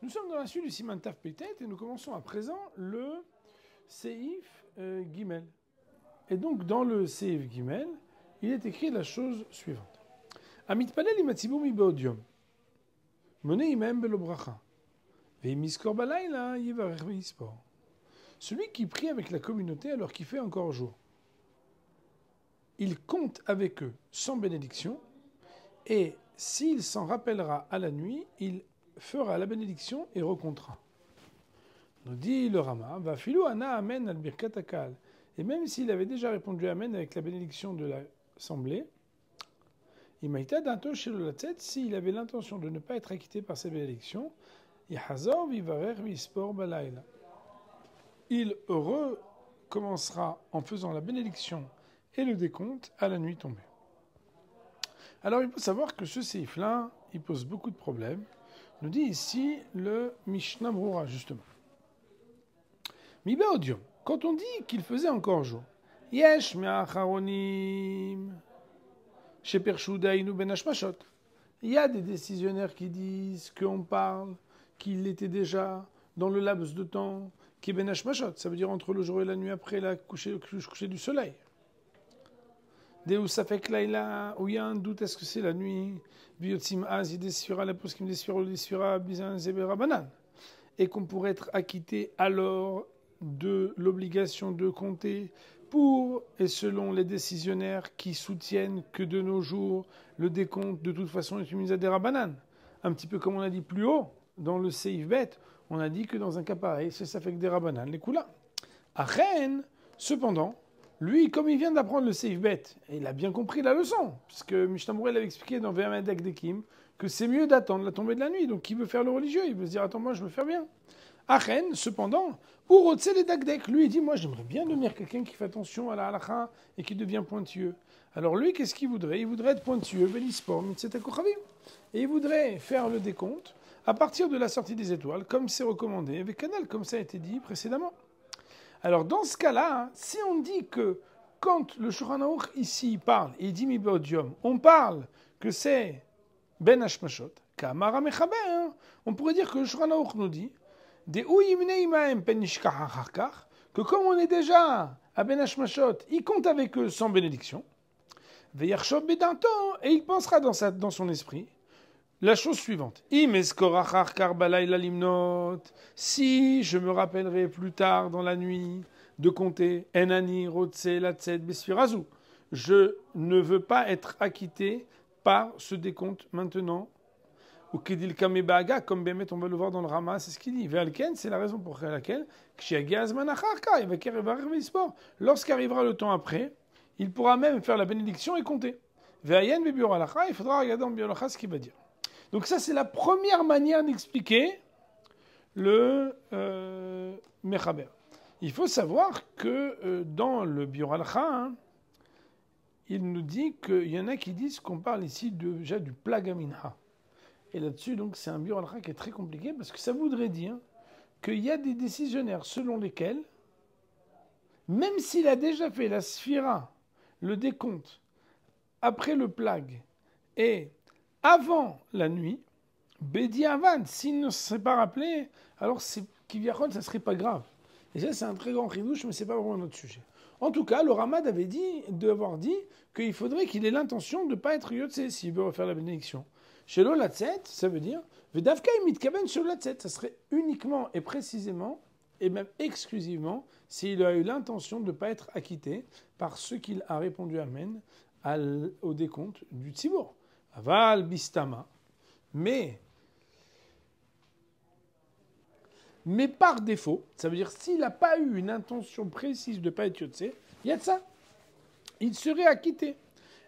Nous sommes dans la suite du Siman Taf Pétet et nous commençons à présent le Seif Gimel. Et donc dans le Seif Gimel, il est écrit la chose suivante. Amit Palel imatzibur mi beodium. Mone imem belo bracha. Veimiskor balayla yivarech veispor. Celui qui prie avec la communauté alors qu'il fait encore jour. Il compte avec eux sans bénédiction et s'il s'en rappellera à la nuit, il fera la bénédiction et recomptera. Nous dit le Rama, va filou ana amen al birkat akal. Et même s'il avait déjà répondu amen avec la bénédiction de l'assemblée, imaïta danto shelo latzet, s'il avait l'intention de ne pas être acquitté par cette bénédiction, yahazor vivarer vispor balayla. Il recommencera en faisant la bénédiction et le décompte à la nuit tombée. Alors il faut savoir que ce séif-là, il pose beaucoup de problèmes. Nous dit ici le Mishnah Brura, justement. Mi beodium, quand on dit qu'il faisait encore jour, yesh me'acharonim shepershu dainu ben hashmashot. Il y a des décisionnaires qui disent qu'on parle qu'il était déjà dans le laps de temps qui est ben hashmashot, ça veut dire entre le jour et la nuit après le coucher du soleil. Deu safek laïla, où il y a un doute, est-ce que c'est la nuit? Biotzim az yidesfira la poskim desfira desfira bizan zebera banan. Et qu'on pourrait être acquitté alors de l'obligation de compter pour et selon les décisionnaires qui soutiennent que de nos jours le décompte de toute façon est une misadera banane. Un petit peu comme on a dit plus haut dans le Seif Bet, on a dit que dans un cas pareil, c'est safek dera banane les coups là. Achen, cependant, lui, comme il vient d'apprendre le Seif Bet, il a bien compris la leçon, puisque Mishnah Brura avait expliqué dans Ve'amed Dekim que c'est mieux d'attendre la tombée de la nuit. Donc, qui veut faire le religieux? Il veut se dire, attends, moi, je veux faire bien. Achen, cependant, pour Otse les Dagdek, lui, il dit, moi, j'aimerais bien devenir quelqu'un qui fait attention à la halakha et qui devient pointilleux. Alors, lui, qu'est-ce qu'il voudrait? Il voudrait être pointilleux, Belispor, Mitzet Kochavim. Et il voudrait faire le décompte à partir de la sortie des étoiles, comme c'est recommandé, avec Canal, comme ça a été dit précédemment. Alors, dans ce cas-là, si on dit que quand le Shulchan Aruch ici parle, il dit mi beodium, on parle que c'est ben hashmashot, kamara mechaber, on pourrait dire que le Shulchan Aruch nous dit que comme on est déjà à ben hashmashot, il compte avec eux sans bénédiction, veyarshot bedanto, et il pensera dans son esprit la chose suivante. Si je me rappellerai plus tard dans la nuit de compter Enani, Rotse, Latset, Besfirazu, je ne veux pas être acquitté par ce décompte maintenant. Ou Kedil Kamebaga, comme Bémet, on va le voir dans le Rama, c'est ce qu'il dit. Ve'alken, c'est la raison pour laquelle, lorsqu'arrivera le temps après, il pourra même faire la bénédiction et compter. Ve'ayen Bebior Alacha, il faudra regarder en Biolacha ce qu'il va dire. Donc ça, c'est la première manière d'expliquer le Mechaber. Il faut savoir que dans le Biur Halakha, il nous dit qu'il y en a qui disent qu'on parle ici déjà du Plagaminha. Et là-dessus, donc, c'est un Biur Halakha qui est très compliqué parce que ça voudrait dire qu'il y a des décisionnaires selon lesquels, même s'il a déjà fait la sphira, le décompte, après le plag et avant la nuit, Bedi Avan, s'il ne s'est pas rappelé, alors c'est Kivyachol, ça ne serait pas grave. Et ça, c'est un très grand ridouche, mais ce n'est pas vraiment notre sujet. En tout cas, le Ramad avait d'avoir dit qu'il faudrait qu'il ait l'intention de ne pas être Yotse s'il veut refaire la bénédiction. Chez l'Olatzet, ça veut dire Vedavka mitkaben sur l'Olatzet, ça serait uniquement et précisément, et même exclusivement, s'il a eu l'intention de ne pas être acquitté par ce qu'il a répondu Amen au décompte du Tzibour. Aval bistama, mais par défaut, ça veut dire s'il n'a pas eu une intention précise de ne pas être Yotse, il y a de ça. Il serait acquitté.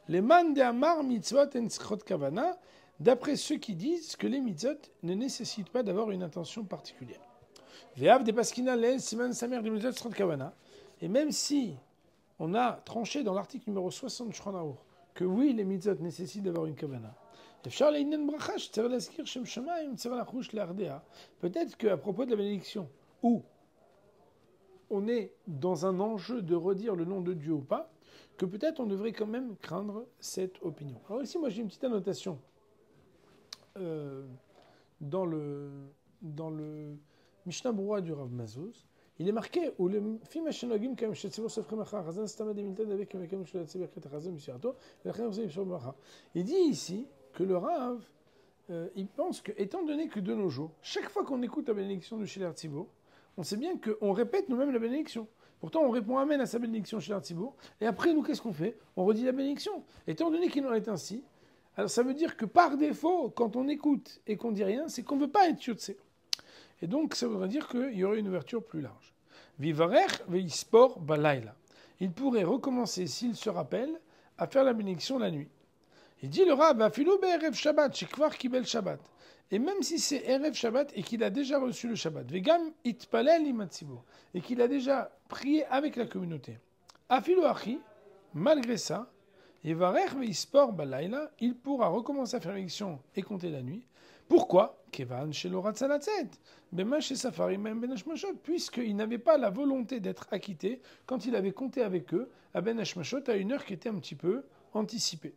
Les man de Amar mitzvot en skrot kavana, d'après ceux qui disent que les mitzvot ne nécessitent pas d'avoir une intention particulière. Ve'av de paskina lel siman samer de mitzvot skrot kavana, et même si on a tranché dans l'article numéro 60 de Shulchan Aruch que oui, les mitzvot nécessitent d'avoir une kavana. Peut-être qu'à propos de la bénédiction, où on est dans un enjeu de redire le nom de Dieu ou pas, que peut-être on devrait quand même craindre cette opinion. Alors ici, moi j'ai une petite annotation dans le dans le Mishnah Brura du Rav Mazuz, il est marqué où le film Hashanogim comme Shetzivor Sofrim Achar Chazan Stamad Emiltad avec Kemekem Shlotzeh Berkat Chazan Mishirato et la Chazan Mishirato Bracha. Il dit ici que le Rav il pense que, étant donné que de nos jours, chaque fois qu'on écoute la bénédiction de Shiller Tzibour, on sait bien qu'on répète nous-mêmes la bénédiction. Pourtant, on répond Amen à sa bénédiction Shiller Tzibour, et après, nous, qu'est-ce qu'on fait? On redit la bénédiction. Étant donné qu'il en est ainsi, alors ça veut dire que par défaut, quand on écoute et qu'on dit rien, c'est qu'on ne veut pas être Yotse. Et donc, ça voudrait dire qu'il y aurait une ouverture plus large. Vivarech veispor balayla. Il pourrait recommencer, s'il se rappelle, à faire la bénédiction la nuit. Il dit le Rav, Afilou be'erev Shabbat, shekvar kibel Shabbat. Et même si c'est Erev Shabbat et qu'il a déjà reçu le Shabbat, Vegam itpalel imatzibur, et qu'il a déjà prié avec la communauté. Afilou achi, malgré ça, Yevarech veispor balayla, il pourra recommencer à faire l'élection et compter la nuit. Pourquoi? Kevan shelo ratzalatzet, bemash et safari même ben hashmashot, puisqu'il n'avait pas la volonté d'être acquitté quand il avait compté avec eux à ben hashmashot à une heure qui était un petit peu anticipée.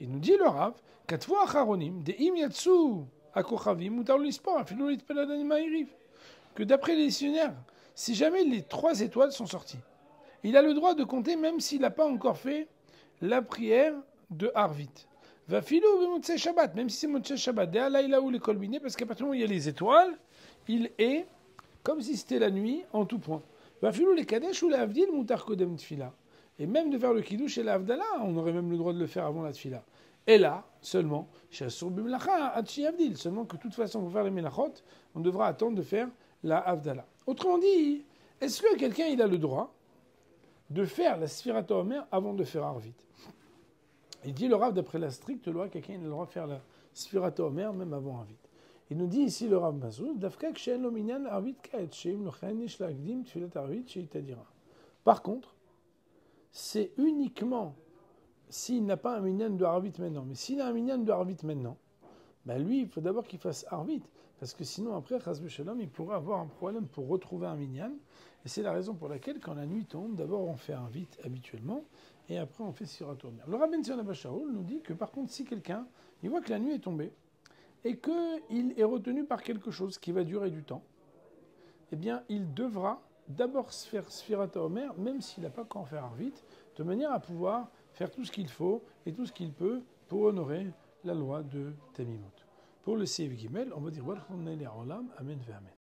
Il nous dit le Rav, Katvo acharonim, de im yatsu akochavim, mutar lispor, afilou litpeladanima iriv. Que d'après les dictionnaires, si jamais les 3 étoiles sont sorties, il a le droit de compter même s'il n'a pas encore fait la prière de Harvit. Va filou b'motzei Shabbat, même si c'est motzei Shabbat, de alayla ou les kolbiné, parce qu'à partir du moment où il y a les étoiles, il est comme si c'était la nuit en tout point. Va filou les kadesh ou la avdil mutar kodem tfila. Et même de faire le kiddush et la Havdalah, on aurait même le droit de le faire avant la tfila. Et là, seulement, seulement que de toute façon, pour faire les melachot, on devra attendre de faire la Havdalah. Autrement dit, est-ce que quelqu'un il a le droit de faire la Sfirat HaOmer avant de faire Arvit? Il dit le Rav, d'après la stricte loi, quelqu'un il a le droit de faire la Sfirat HaOmer même avant Arvit. Il nous dit ici le Rav Mazuz, Dafka kshen lo minyan Arvit ka'et sheim lochen ish la'akdim tfilat Arvit sheitadira. Par contre, c'est uniquement s'il n'a pas un minyan de Arvit maintenant. Mais s'il a un minyan de Arvit maintenant, ben lui, il faut d'abord qu'il fasse Arvit. Parce que sinon, après, Chas v'Shalom, il pourrait avoir un problème pour retrouver un minyan. Et c'est la raison pour laquelle, quand la nuit tombe, d'abord on fait Arvit habituellement, et après on fait Sfirat HaOmer. Le Rabbi Ben Abba Shaul nous dit que par contre, si quelqu'un, il voit que la nuit est tombée, et qu'il est retenu par quelque chose qui va durer du temps, eh bien, il devra d'abord faire Sfirat HaOmer, même s'il n'a pas qu'à en faire Arvit, de manière à pouvoir faire tout ce qu'il faut et tout ce qu'il peut pour honorer la loi de Tamimot. Pour le Seif Gimel, on va dire Amen ve Amen.